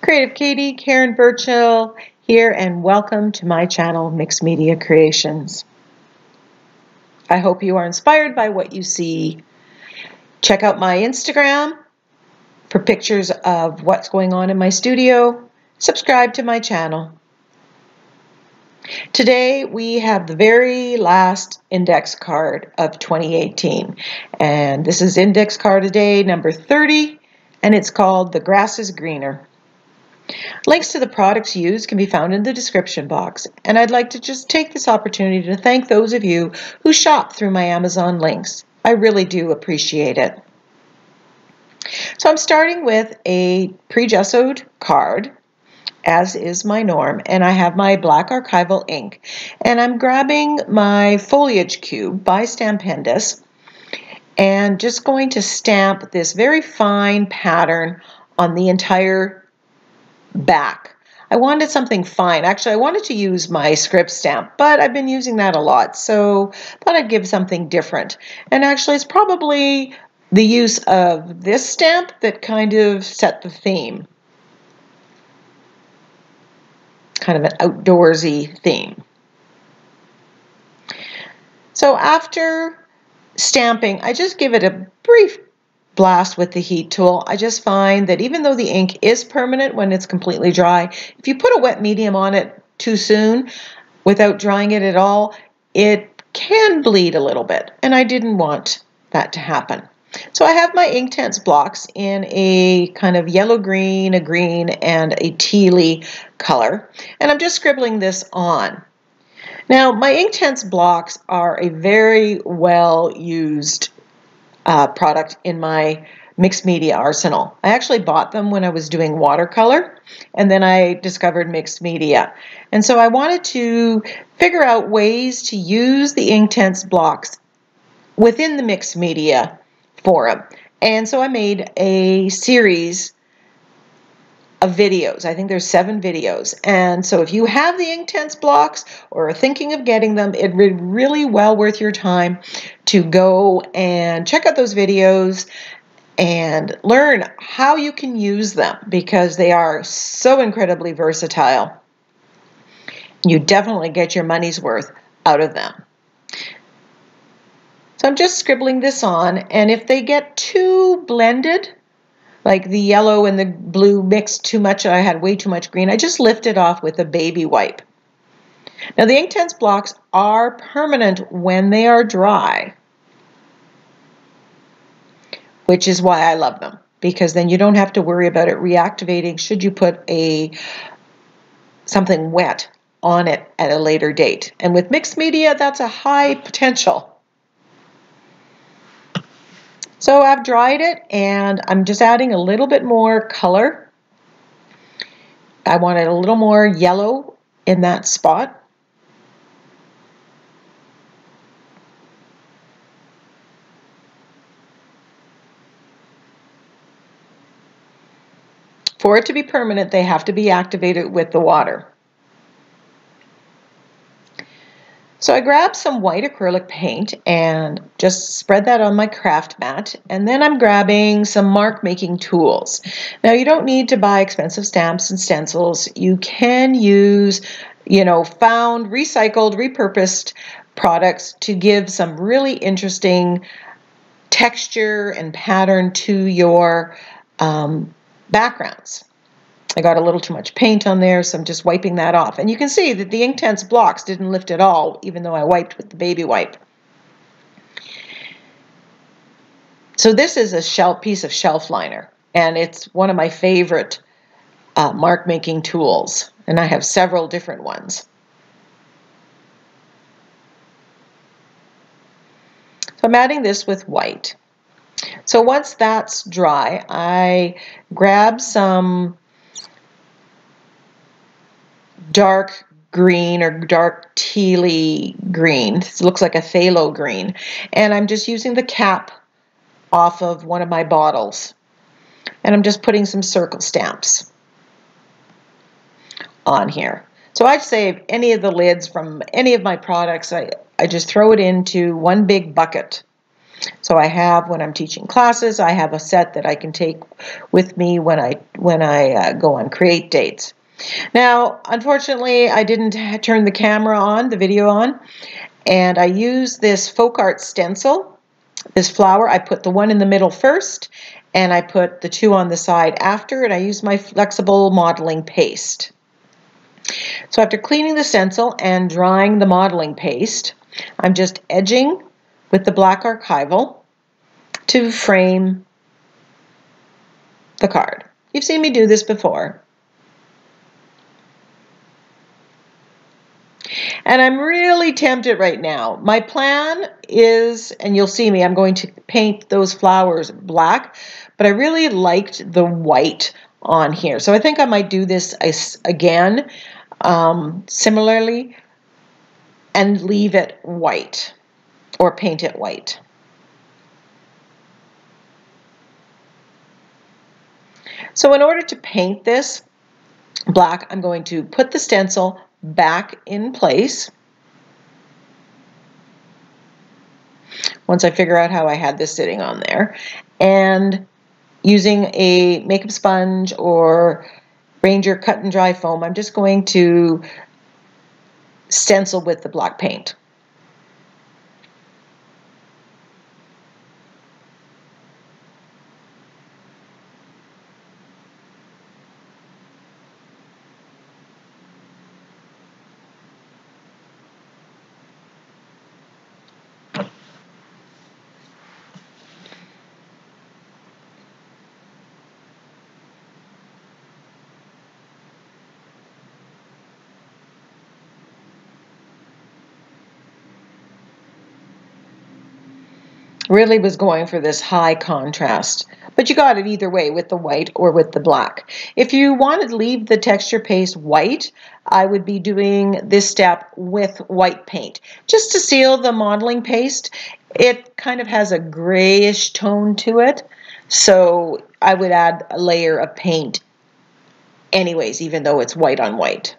Creative Katie, Karen Burchill here, and welcome to my channel, Mixed Media Creations. I hope you are inspired by what you see. Check out my Instagram for pictures of what's going on in my studio. Subscribe to my channel. Today we have the very last index card of 2018, and this is index card of day number 30, and it's called The Grass is Greener. Links to the products used can be found in the description box, and I'd like to just take this opportunity to thank those of you who shop through my Amazon links. I really do appreciate it. So I'm starting with a pre-gessoed card, as is my norm, and I have my black archival ink, and I'm grabbing my foliage cube by Stampendous and just going to stamp this very fine pattern on the entire back. I wanted something fine. Actually, I wanted to use my script stamp, but I've been using that a lot, so I thought I'd give something different. And actually, it's probably the use of this stamp that kind of set the theme. Kind of an outdoorsy theme. So after stamping, I just give it a brief blast with the heat tool. I just find that even though the ink is permanent when it's completely dry, if you put a wet medium on it too soon without drying it at all, it can bleed a little bit, and I didn't want that to happen. So I have my Inktense blocks in a kind of yellow-green, a green, and a tealy color, and I'm just scribbling this on. Now, my Inktense blocks are a very well-used product in my mixed media arsenal. I actually bought them when I was doing watercolor, and then I discovered mixed media. And so I wanted to figure out ways to use the Inktense blocks within the mixed media forum. And so I made a series of videos. I think there's 7 videos. And so if you have the Inktense blocks or are thinking of getting them, it would really well worth your time to go and check out those videos and learn how you can use them, because they are so incredibly versatile. You definitely get your money's worth out of them. So I'm just scribbling this on, and if they get too blended, like the yellow and the blue mixed too much, I had way too much green, I just lift it off with a baby wipe. Now the Inktense blocks are permanent when they are dry, which is why I love them, because then you don't have to worry about it reactivating should you put something wet on it at a later date. And with mixed media, that's a high potential. So I've dried it, and I'm just adding a little bit more color. I wanted a little more yellow in that spot. For it to be permanent, they have to be activated with the water. So I grabbed some white acrylic paint and just spread that on my craft mat, and then I'm grabbing some mark making tools. Now you don't need to buy expensive stamps and stencils. You can use, found, recycled, repurposed products to give some really interesting texture and pattern to your backgrounds. I got a little too much paint on there, so I'm just wiping that off. And you can see that the Inktense blocks didn't lift at all, even though I wiped with the baby wipe. So this is a piece of shelf liner, and it's one of my favorite mark-making tools, and I have several different ones. So I'm adding this with white. So once that's dry, I grab some dark green or dark tealy green. It looks like a phthalo green. And I'm just using the cap off of one of my bottles. And I'm just putting some circle stamps on here. So I'd say any of the lids from any of my products, I just throw it into one big bucket. So I have, when I'm teaching classes, I have a set that I can take with me when I go on create dates. Now, unfortunately, I didn't turn the camera on, the video on, and I use this folk art stencil, this flower. I put the one in the middle first, and I put the two on the side after, and I use my flexible modeling paste. So after cleaning the stencil and drying the modeling paste, I'm just edging with the black archival to frame the card. You've seen me do this before. And I'm really tempted right now. My plan is, and you'll see me, I'm going to paint those flowers black, but I really liked the white on here. So I think I might do this again, similarly, and leave it white or paint it white. So in order to paint this black, I'm going to put the stencil back in place. Once I figure out how I had this sitting on there, and using a makeup sponge or Ranger cut and dry foam, I'm just going to stencil with the black paint. Really was going for this high contrast, but you got it either way, with the white or with the black. If you wanted to leave the texture paste white, I would be doing this step with white paint. Just to seal the modeling paste, it kind of has a grayish tone to it, so I would add a layer of paint anyways, even though it's white on white.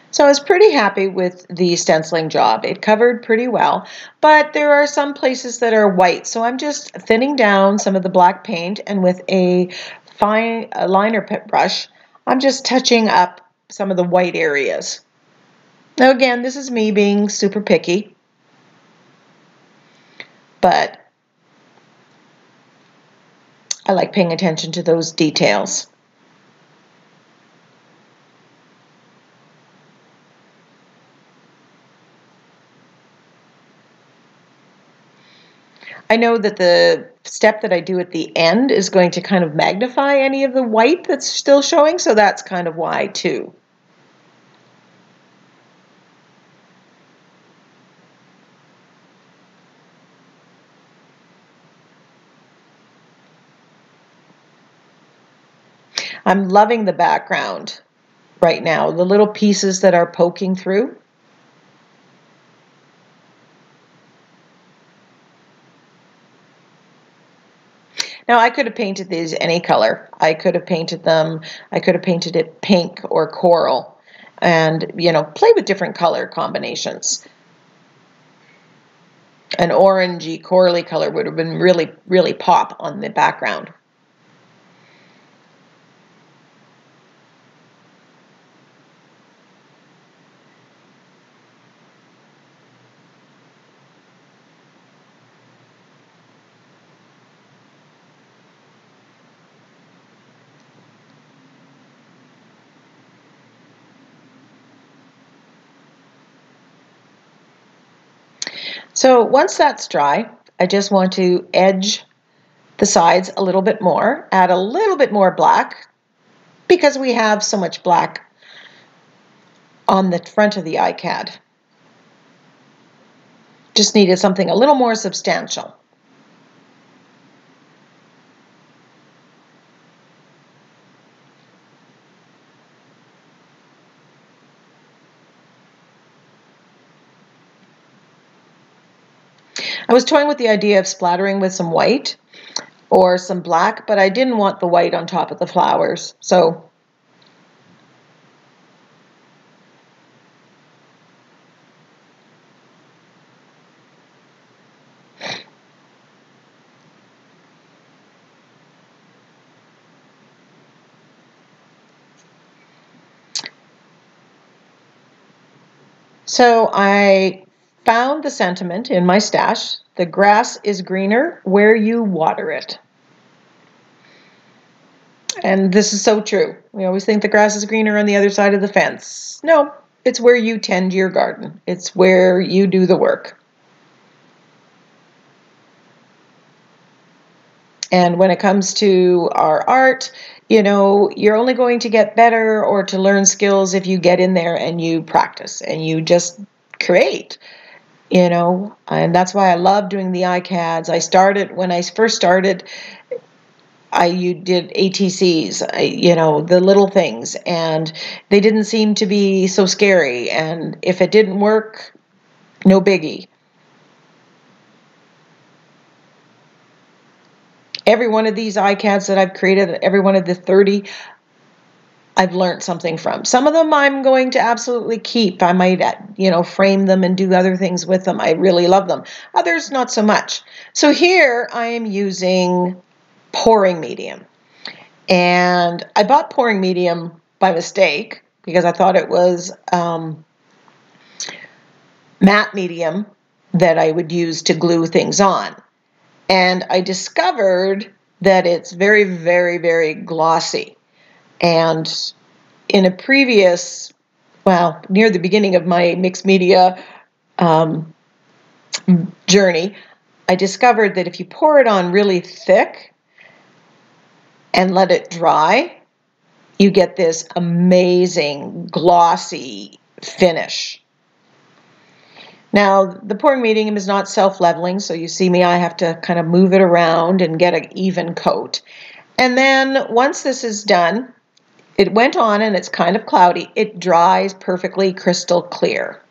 So I was pretty happy with the stenciling job. It covered pretty well, but there are some places that are white. So I'm just thinning down some of the black paint, and with a fine liner brush, I'm just touching up some of the white areas. Now again, this is me being super picky, but I like paying attention to those details. I know that the step that I do at the end is going to kind of magnify any of the white that's still showing, so that's kind of why too. I'm loving the background right now, the little pieces that are poking through. Now I could have painted these any color. I could have painted it pink or coral, and play with different color combinations. An orangey, corally color would have been really, really pop on the background. So once that's dry, I just want to edge the sides a little bit more, add a little bit more black, because we have so much black on the front of the ICAD. Just needed something a little more substantial. I was toying with the idea of splattering with some white or some black, but I didn't want the white on top of the flowers. So I found the sentiment in my stash: the grass is greener where you water it. And this is so true. We always think the grass is greener on the other side of the fence. No, it's where you tend your garden. It's where you do the work. And when it comes to our art, you're only going to get better or to learn skills if you get in there and you practice and you just create, and that's why I love doing the ICADs. When I first started, you did ATCs, the little things, and they didn't seem to be so scary. And if it didn't work, no biggie. Every one of these ICADs that I've created, every one of the 30, I've learned something from. Some of them I'm going to absolutely keep. I might, frame them and do other things with them. I really love them. Others, not so much. So here I am using pouring medium. And I bought pouring medium by mistake because I thought it was matte medium that I would use to glue things on. And I discovered that it's very, very, very glossy. And in a previous, near the beginning of my mixed media journey, I discovered that if you pour it on really thick and let it dry, you get this amazing glossy finish. Now, the pouring medium is not self-leveling, so you see me, I have to kind of move it around and get an even coat. And then once this is done, it went on and it's kind of cloudy. It dries perfectly crystal clear.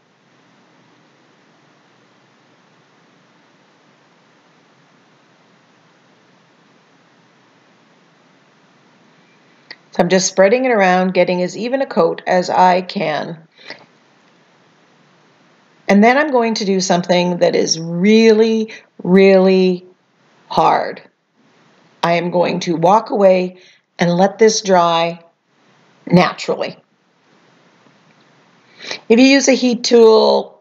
So I'm just spreading it around, getting as even a coat as I can. And then I'm going to do something that is really, really hard. I am going to walk away and let this dry naturally. If you use a heat tool,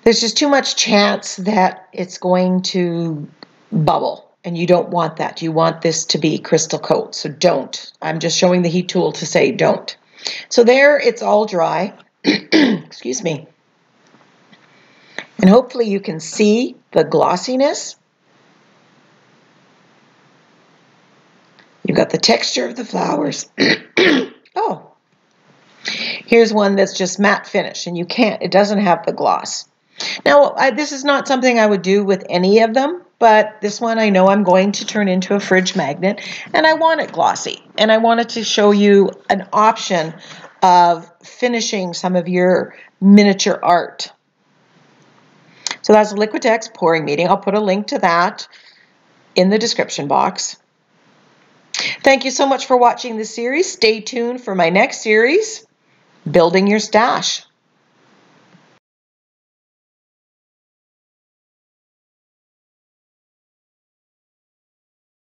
there's just too much chance that it's going to bubble, and you don't want that. You want this to be crystal coat, so don't. I'm just showing the heat tool to say don't. So there, it's all dry. Excuse me. And hopefully you can see the glossiness. You've got the texture of the flowers. Oh, here's one that's just matte finish, and it doesn't have the gloss. Now, this is not something I would do with any of them, but this one I know I'm going to turn into a fridge magnet, and I want it glossy. And I wanted to show you an option of finishing some of your miniature art. So that's Liquitex pouring medium. I'll put a link to that in the description box. Thank you so much for watching this series. Stay tuned for my next series, Building Your Stash.